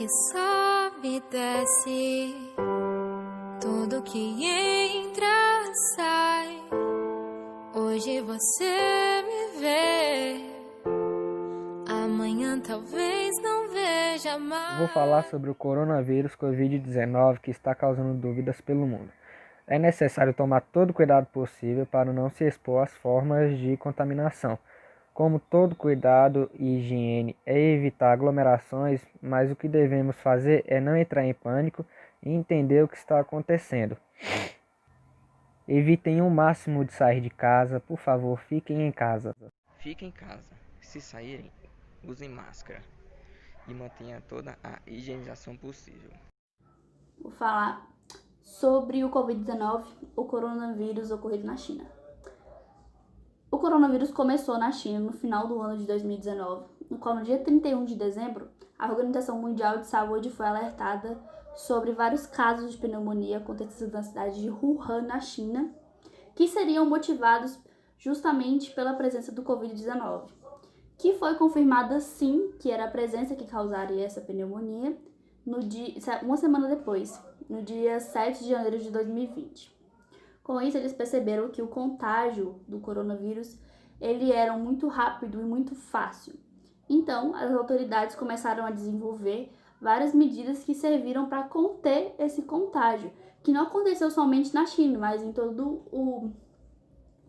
que sobe e desce, tudo que entra sai. Hoje você me vê, amanhã talvez não veja mais. Vou falar sobre o coronavírus Covid-19 que está causando dúvidas pelo mundo. É necessário tomar todo o cuidado possível para não se expor às formas de contaminação. Como todo cuidado e higiene é evitar aglomerações, mas o que devemos fazer é não entrar em pânico e entender o que está acontecendo. Evitem o máximo de sair de casa, por favor, fiquem em casa. Fiquem em casa. Se saírem, usem máscara e mantenha toda a higienização possível. Vou falar sobre o Covid-19, o coronavírus ocorrido na China. O coronavírus começou na China no final do ano de 2019, no qual no dia 31 de dezembro, a Organização Mundial de Saúde foi alertada sobre vários casos de pneumonia acontecidos na cidade de Wuhan, na China, que seriam motivados justamente pela presença do Covid-19, que foi confirmada sim que era a presença que causaria essa pneumonia uma semana depois, no dia 7 de janeiro de 2020. Com isso, eles perceberam que o contágio do coronavírus ele era muito rápido e muito fácil. Então, as autoridades começaram a desenvolver várias medidas que serviram para conter esse contágio, que não aconteceu somente na China, mas em todo o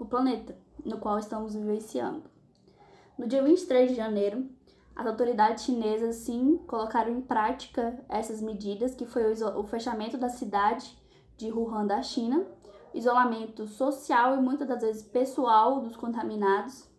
planeta, no qual estamos vivenciando. No dia 23 de janeiro, as autoridades chinesas, sim, colocaram em prática essas medidas, que foi o fechamento da cidade de Wuhan, da China, isolamento social e muitas das vezes pessoal dos contaminados,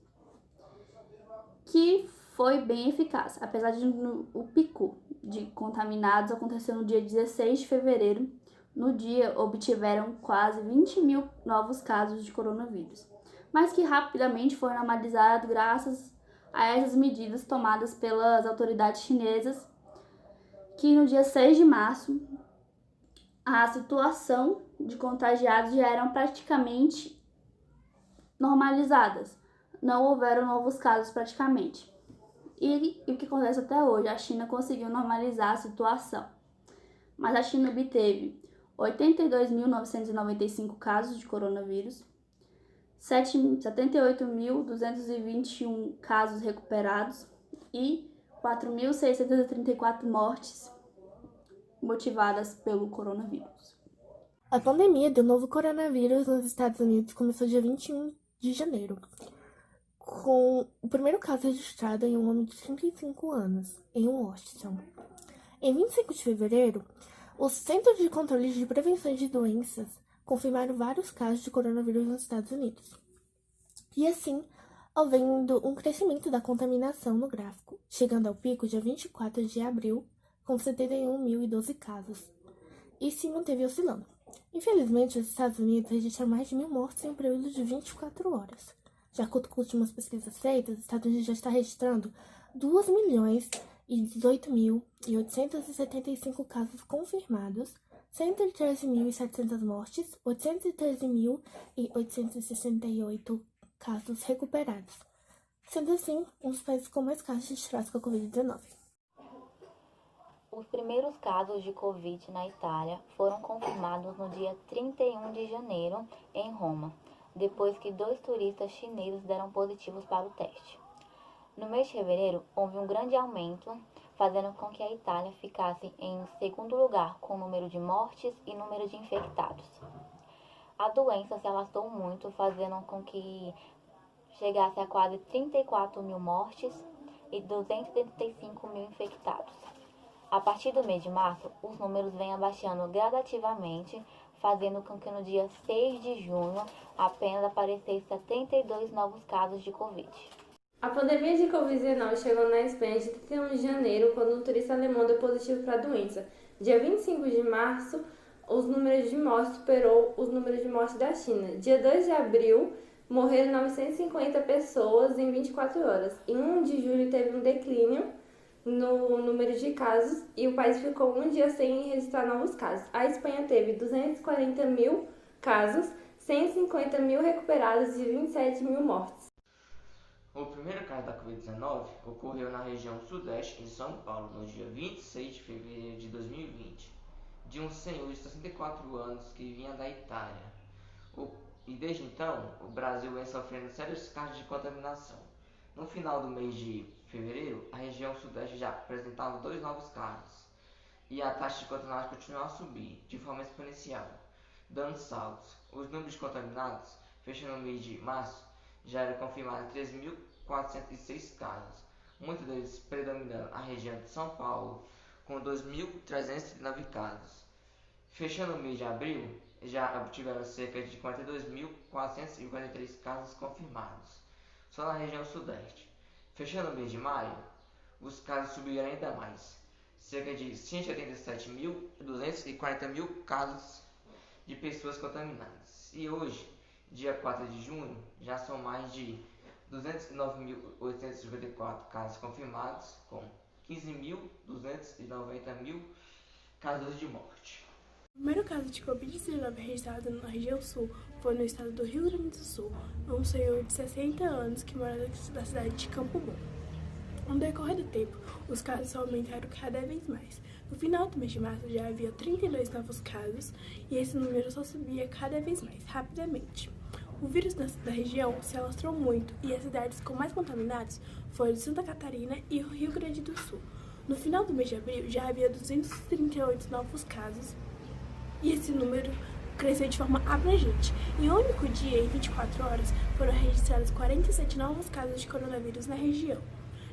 que foi bem eficaz, apesar de o pico de contaminados acontecer no dia 16 de fevereiro. No dia, obtiveram quase 20 mil novos casos de coronavírus, mas que rapidamente foi normalizado graças a essas medidas tomadas pelas autoridades chinesas, que no dia 6 de março, a situação de contagiados já eram praticamente normalizadas. Não houveram novos casos praticamente. E o que acontece até hoje? A China conseguiu normalizar a situação. Mas a China obteve 82.995 casos de coronavírus, 78.221 casos recuperados e 4.634 mortes motivadas pelo coronavírus. A pandemia do novo coronavírus nos Estados Unidos começou dia 21 de janeiro, com o primeiro caso registrado em um homem de 35 anos, em Washington. Em 25 de fevereiro, os Centros de Controle de Prevenção de Doenças confirmaram vários casos de coronavírus nos Estados Unidos. E assim, havendo um crescimento da contaminação no gráfico, chegando ao pico dia 24 de abril, com 71.012 casos, e se manteve oscilando. Infelizmente, os Estados Unidos registraram mais de 1.000 mortes em um período de 24 horas. De acordo com últimas pesquisas feitas, os Estados Unidos já está registrando 2.018.875 casos confirmados, 113.700 mortes, 813.868 casos recuperados, sendo assim um dos países com mais casos registrados com a Covid-19. Os primeiros casos de Covid na Itália foram confirmados no dia 31 de janeiro em Roma, depois que 2 turistas chineses deram positivos para o teste. No mês de fevereiro, houve um grande aumento, fazendo com que a Itália ficasse em segundo lugar com o número de mortes e número de infectados. A doença se alastrou muito, fazendo com que chegasse a quase 34 mil mortes e 275 mil infectados. A partir do mês de março, os números vêm abaixando gradativamente, fazendo com que no dia 6 de junho apenas aparecessem 72 novos casos de Covid. A pandemia de Covid-19 chegou na Espanha de 31 de janeiro, quando um turista alemão deu positivo para a doença. Dia 25 de março, os números de mortes superou os números de mortes da China. Dia 2 de abril, morreram 950 pessoas em 24 horas. Em 1 de julho, teve um declínio no número de casos e o país ficou um dia sem registrar novos casos. A Espanha teve 240 mil casos, 150 mil recuperados e 27 mil mortes. O primeiro caso da Covid-19 ocorreu na região sudeste, em São Paulo, no dia 26 de fevereiro de 2020, de um senhor de 64 anos que vinha da Itália. E desde então, o Brasil vem sofrendo sérios casos de contaminação. No final do mês de fevereiro, a região sudeste já apresentava 2 novos casos, e a taxa de contaminados continuou a subir, de forma exponencial, dando saltos. Os números de contaminados, fechando o mês de março, já eram confirmados 3.406 casos, muitos deles predominando a região de São Paulo, com 2.309 casos. Fechando o mês de abril, já obtiveram cerca de 42.443 casos confirmados, só na região sudeste. Fechando o mês de maio, os casos subiram ainda mais, cerca de 187.240 casos de pessoas contaminadas. E hoje, dia 4 de junho, já são mais de 209.854 casos confirmados, com 15.290 casos de morte. O primeiro caso de Covid-19 registrado na região sul foi no estado do Rio Grande do Sul, um senhor de 60 anos que mora na cidade de Campo Bom. No decorrer do tempo, os casos aumentaram cada vez mais. No final do mês de março já havia 32 novos casos e esse número só subia cada vez mais rapidamente. O vírus da região se alastrou muito e as cidades com mais contaminados foram Santa Catarina e o Rio Grande do Sul. No final do mês de abril já havia 238 novos casos e esse número cresceu de forma abrangente. Em um único dia, em 24 horas, foram registrados 47 novos casos de coronavírus na região.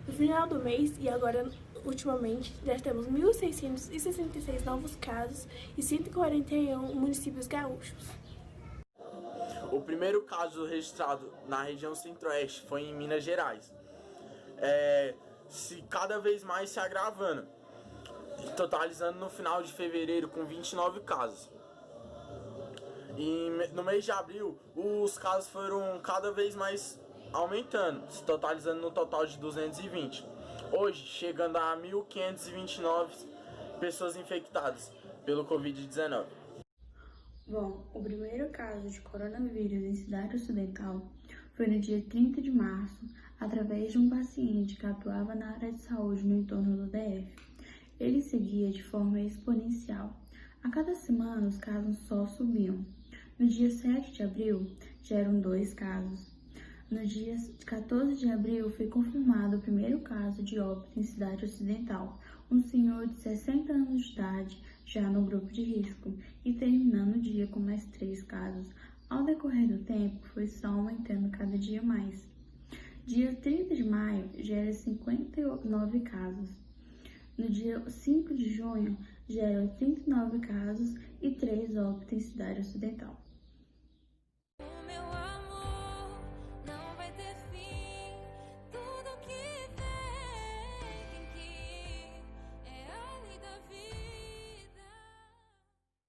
No final do mês e agora, ultimamente, já temos 1.666 novos casos e 141 municípios gaúchos. O primeiro caso registrado na região centro-oeste foi em Minas Gerais, cada vez mais se agravando, totalizando no final de fevereiro com 29 casos. E no mês de abril, os casos foram cada vez mais aumentando, se totalizando no total de 220. Hoje, chegando a 1.529 pessoas infectadas pelo Covid-19. Bom, o primeiro caso de coronavírus em Cidade Ocidental foi no dia 30 de março, através de um paciente que atuava na área de saúde no entorno do DF. Ele seguia de forma exponencial. A cada semana, os casos só subiam. No dia 7 de abril, já eram 2 casos. No dia 14 de abril, foi confirmado o primeiro caso de óbito em Cidade Ocidental, um senhor de 60 anos de idade, já no grupo de risco, e terminando o dia com mais 3 casos. Ao decorrer do tempo, foi só aumentando cada dia mais. Dia 30 de maio, já eram 59 casos. No dia 5 de junho, já eram 39 casos e 3 óbitos em Cidade Ocidental. O meu